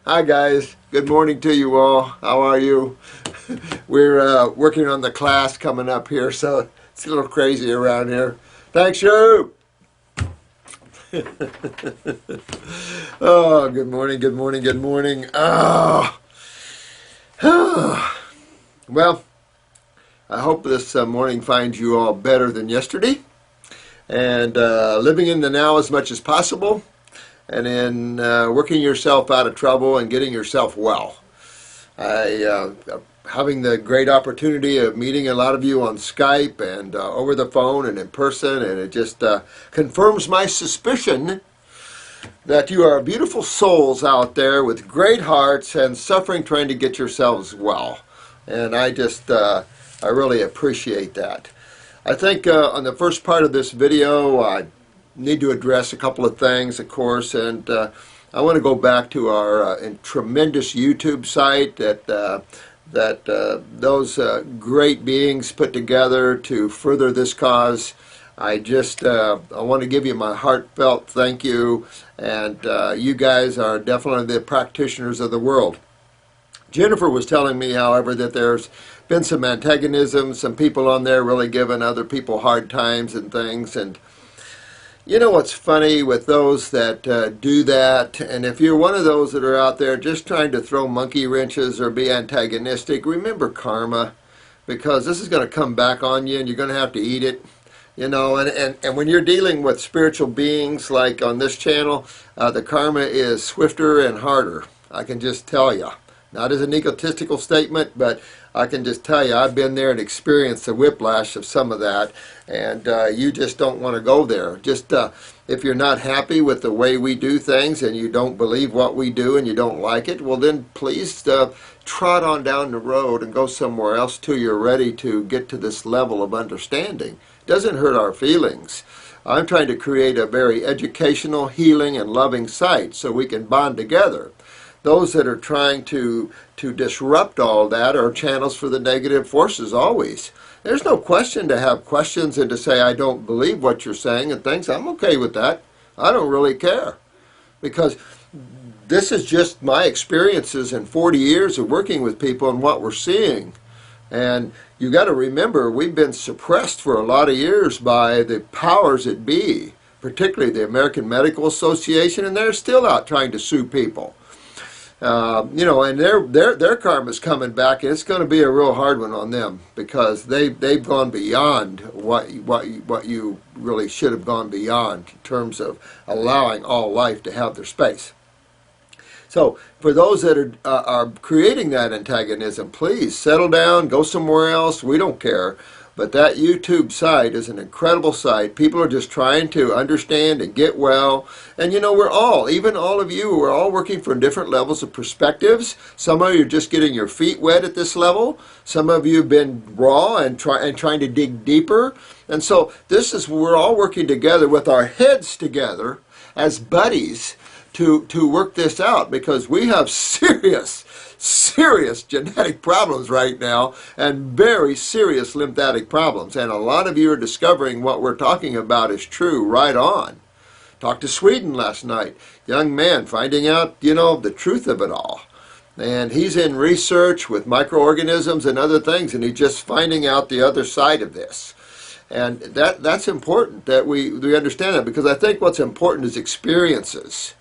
Hi guys, good morning to you all. How are you? We're working on the class coming up here, so it's a little crazy around here. Thanks, you. Oh, good morning, good morning, good morning. Oh. Well, I hope this morning finds you all better than yesterday, and living in the now as much as possible, and in working yourself out of trouble and getting yourself well. Having the great opportunity of meeting a lot of you on Skype and over the phone and in person, and it just confirms my suspicion that you are beautiful souls out there with great hearts and suffering trying to get yourselves well. And I really appreciate that. I think on the first part of this video, I need to address a couple of things, of course, and I want to go back to our tremendous YouTube site that those great beings put together to further this cause. I want to give you my heartfelt thank you, and you guys are definitely the practitioners of the world. Jennifer was telling me, however, that there's been some antagonism, some people on there really giving other people hard times and things, and you know what's funny with those that do that, and if you're one of those that are out there just trying to throw monkey wrenches or be antagonistic, remember karma, because this is going to come back on you and you're going to have to eat it. You know, and when you're dealing with spiritual beings like on this channel, the karma is swifter and harder. I can just tell you. Not as an egotistical statement, but I can just tell you I've been there and experienced the whiplash of some of that, and you just don't want to go there. Just if you're not happy with the way we do things and you don't believe what we do and you don't like it, well then please trot on down the road and go somewhere else till you're ready to get to this level of understanding. It doesn't hurt our feelings. I'm trying to create a very educational, healing, and loving site so we can bond together. Those that are trying to disrupt all that are channels for the negative forces always. There's no question to have questions and to say, I don't believe what you're saying and things. I'm okay with that. I don't really care. Because this is just my experiences in 40 years of working with people and what we're seeing. And you got to remember, we've been suppressed for a lot of years by the powers that be, particularly the American Medical Association, and they're still out trying to sue people. You know, and their karma's coming back, and it's going to be a real hard one on them because they've gone beyond what you really should have gone beyond in terms of allowing all life to have their space. So for those that are creating that antagonism, please settle down, go somewhere else. We don't care. But that YouTube site is an incredible site. People are just trying to understand and get well. And you know, we're all, even all of you, we're all working from different levels of perspectives. Some of you are just getting your feet wet at this level. Some of you have been raw and trying to dig deeper. And so this is, we're all working together with our heads together as buddies to work this out, because we have serious genetic problems right now and very serious lymphatic problems, and a lot of you are discovering what we're talking about is true right on. Talked to Sweden last night, young man finding out, you know, the truth of it all, and he's in research with microorganisms and other things, and he's just finding out the other side of this. And that's important that we understand that, because I think what's important is experiences,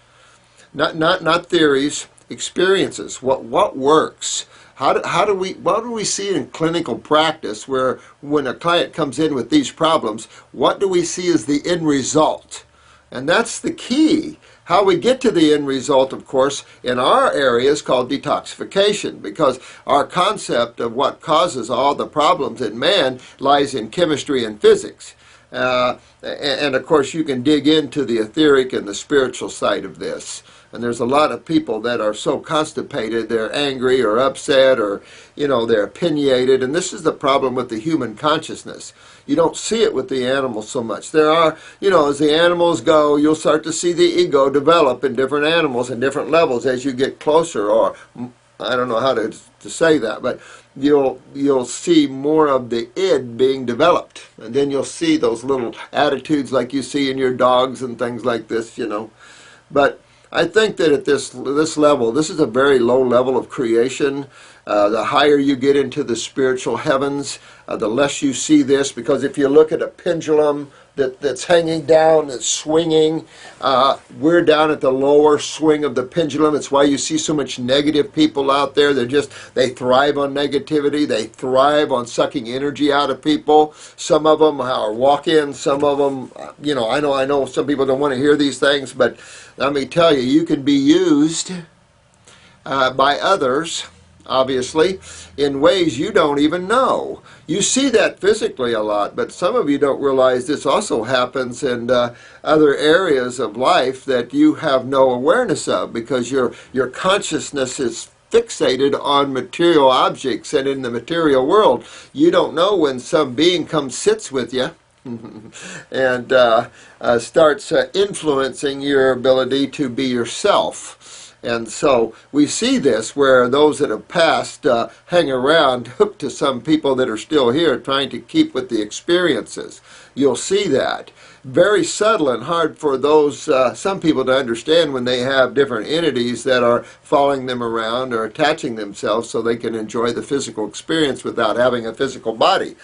not theories. Experiences. What works? What do we see in clinical practice, where when a client comes in with these problems, what do we see as the end result? And that's the key. How we get to the end result, of course, in our area is called detoxification, because our concept of what causes all the problems in man lies in chemistry and physics. And of course you can dig into the etheric and the spiritual side of this. And there's a lot of people that are so constipated, they're angry or upset, or, you know, they're opinionated. And this is the problem with the human consciousness. You don't see it with the animals so much. There are, you know, as the animals go, you'll start to see the ego develop in different animals in different levels as you get closer, or I don't know how to say that, but you'll see more of the id being developed. And then you'll see those little attitudes like you see in your dogs and things like this, you know. But I think that at this level, this is a very low level of creation. The higher you get into the spiritual heavens, the less you see this, because if you look at a pendulum that's hanging down, that's swinging, we're down at the lower swing of the pendulum. It's why you see so much negative people out there. They thrive on negativity. They thrive on sucking energy out of people. Some of them are walk-ins. Some of them, I know some people don't want to hear these things, but let me tell you, you can be used by others, obviously, in ways you don't even know. You see that physically a lot, but some of you don't realize this also happens in other areas of life that you have no awareness of, because your consciousness is fixated on material objects, and in the material world, you don't know when some being sits with you and starts influencing your ability to be yourself. And so we see this where those that have passed hang around hooked to some people that are still here trying to keep with the experiences. You'll see that. Very subtle and hard for those, some people to understand when they have different entities that are following them around or attaching themselves so they can enjoy the physical experience without having a physical body.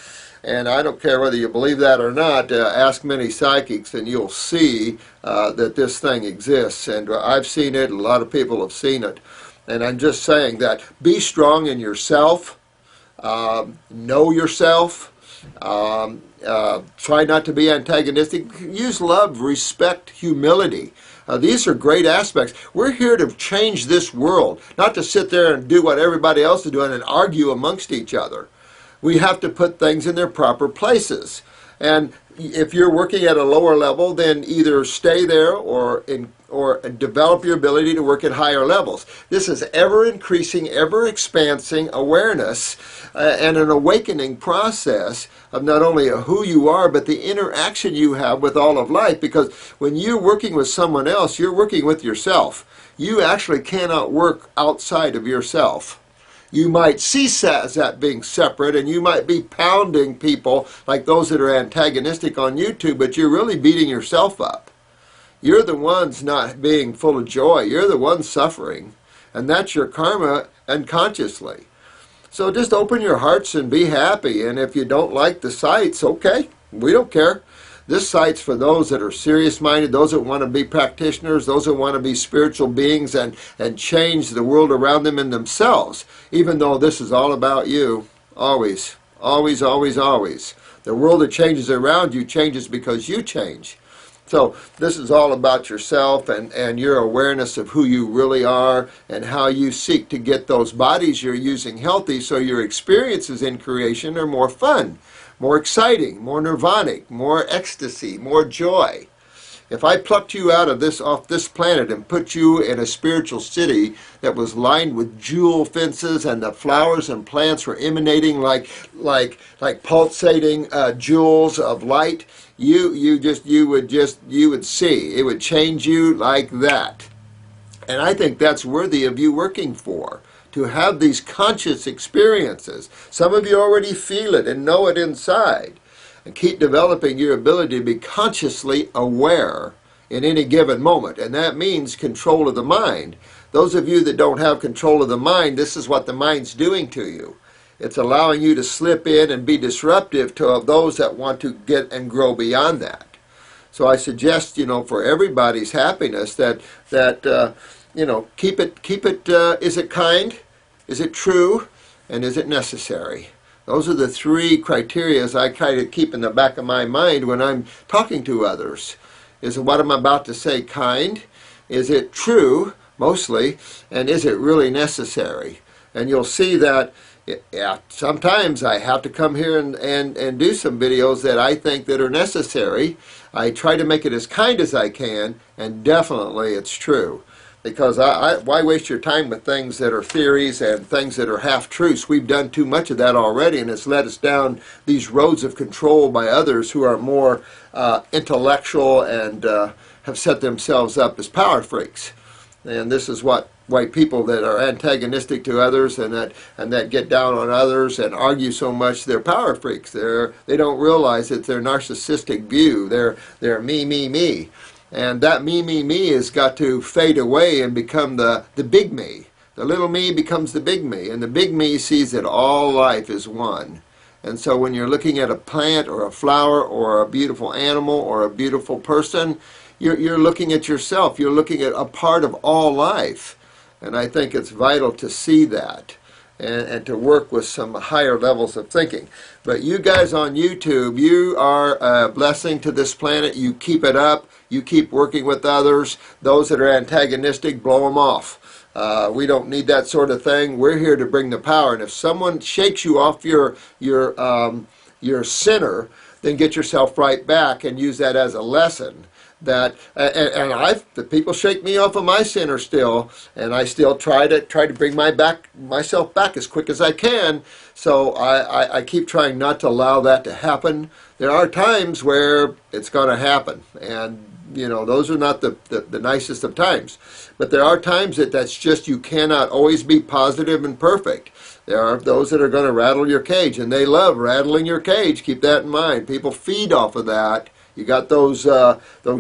And I don't care whether you believe that or not, ask many psychics and you'll see that this thing exists. And I've seen it, a lot of people have seen it. And I'm just saying that be strong in yourself, know yourself, try not to be antagonistic, use love, respect, humility. These are great aspects. We're here to change this world, not to sit there and do what everybody else is doing and argue amongst each other. We have to put things in their proper places. And if you're working at a lower level, then either stay there or develop your ability to work at higher levels. This is ever-increasing, ever-expansing awareness and an awakening process of not only who you are, but the interaction you have with all of life. Because when you're working with someone else, you're working with yourself. You actually cannot work outside of yourself. You might see that being separate, and you might be pounding people like those that are antagonistic on YouTube, but you're really beating yourself up. You're the ones not being full of joy. You're the ones suffering, and that's your karma unconsciously. So just open your hearts and be happy, and if you don't like the sites, okay, we don't care. This site's for those that are serious-minded, those that want to be practitioners, those that want to be spiritual beings and change the world around them and themselves, even though this is all about you, always, always, always, always. The world that changes around you changes because you change. So this is all about yourself and your awareness of who you really are and how you seek to get those bodies you're using healthy so your experiences in creation are more fun, more exciting, more nirvanic, more ecstasy, more joy. If I plucked you out of off this planet and put you in a spiritual city that was lined with jewel fences and the flowers and plants were emanating like pulsating jewels of light, you would see. It would change you like that. And I think that's worthy of you working for, to have these conscious experiences. Some of you already feel it and know it inside. And keep developing your ability to be consciously aware in any given moment. And that means control of the mind. Those of you that don't have control of the mind, this is what the mind's doing to you. It's allowing you to slip in and be disruptive to those that want to get and grow beyond that. So I suggest, for everybody's happiness that keep it, is it kind? Is it true? And is it necessary? Those are the three criteria I kind of keep in the back of my mind when I'm talking to others. Is what I'm about to say kind? Is it true, mostly? And is it really necessary? And you'll see that sometimes I have to come here and do some videos that I think that are necessary. I try to make it as kind as I can, and definitely it's true. Because why waste your time with things that are theories and things that are half-truths? We've done too much of that already, and it's led us down these roads of control by others who are more intellectual and have set themselves up as power freaks. And this is why people that are antagonistic to others and that get down on others and argue so much, they're power freaks. They don't realize it's their narcissistic view. They're me, me, me. And that me has got to fade away and become the big me. The little me becomes the big me, and the big me sees that all life is one. And so when you're looking at a plant or a flower or a beautiful animal or a beautiful person, you're looking at yourself. You're looking at a part of all life. And I think it's vital to see that and to work with some higher levels of thinking. But you guys on YouTube, you are a blessing to this planet. You keep it up. You keep working with others. Those that are antagonistic, blow them off. We don't need that sort of thing. We're here to bring the power. And if someone shakes you off your center, then get yourself right back and use that as a lesson. That the people shake me off of my center still, and I still try to bring myself back as quick as I can. So I keep trying not to allow that to happen. There are times where it's going to happen, and those are not the nicest of times. But there are times that's just, you cannot always be positive and perfect. There are those that are going to rattle your cage, and they love rattling your cage. Keep that in mind. People feed off of that. You got those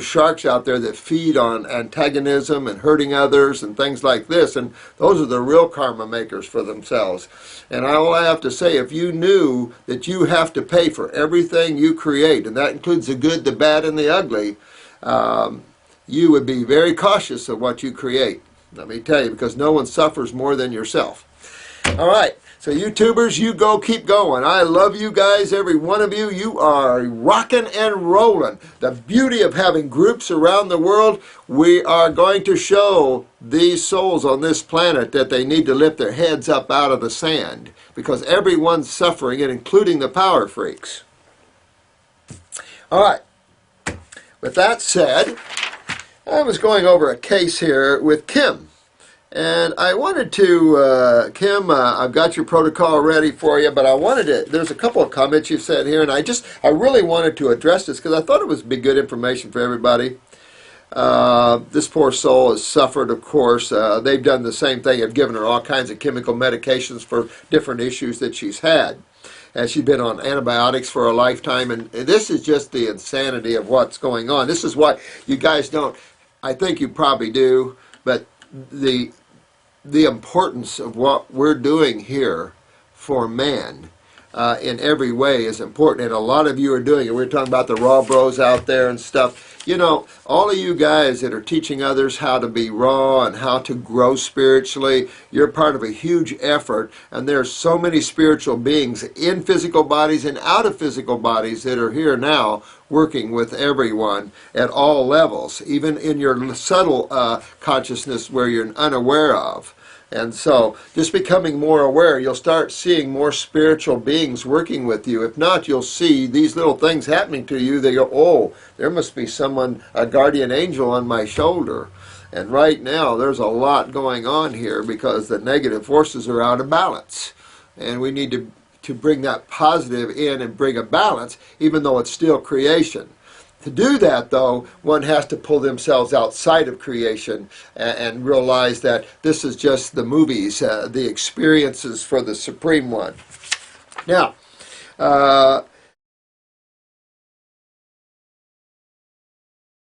sharks out there that feed on antagonism and hurting others and things like this, and those are the real karma makers for themselves. And all I have to say, if you knew that you have to pay for everything you create, and that includes the good, the bad, and the ugly, you would be very cautious of what you create. Let me tell you, because no one suffers more than yourself. All right. So YouTubers, you go, keep going. I love you guys, every one of you. You are rocking and rolling. The beauty of having groups around the world, we are going to show these souls on this planet that they need to lift their heads up out of the sand, because everyone's suffering, and including the power freaks. All right. With that said, I was going over a case here with Kim. And I wanted to, Kim, I've got your protocol ready for you, but I wanted to, there's a couple of comments you said here, and I really wanted to address this because I thought it would be good information for everybody. This poor soul has suffered, of course. They've done the same thing. Have given her all kinds of chemical medications for different issues that she's had. And she's been on antibiotics for a lifetime, and this is just the insanity of what's going on. This is what you guys don't, I think you probably do, but the importance of what we're doing here for man in every way is important, and a lot of you are doing it. We're talking about the raw bros out there and stuff. All of you guys that are teaching others how to be raw and how to grow spiritually, you're part of a huge effort, and there's so many spiritual beings in physical bodies and out of physical bodies that are here now working with everyone at all levels, even in your subtle consciousness where you're unaware of. And so, just becoming more aware, you'll start seeing more spiritual beings working with you. If not, you'll see these little things happening to you. They go, oh, there must be someone, a guardian angel on my shoulder. And right now, there's a lot going on here because the negative forces are out of balance. And we need to bring that positive in and bring a balance, even though it's still creation. To do that, though, one has to pull themselves outside of creation and realize that this is just the movies, the experiences for the Supreme One. Now,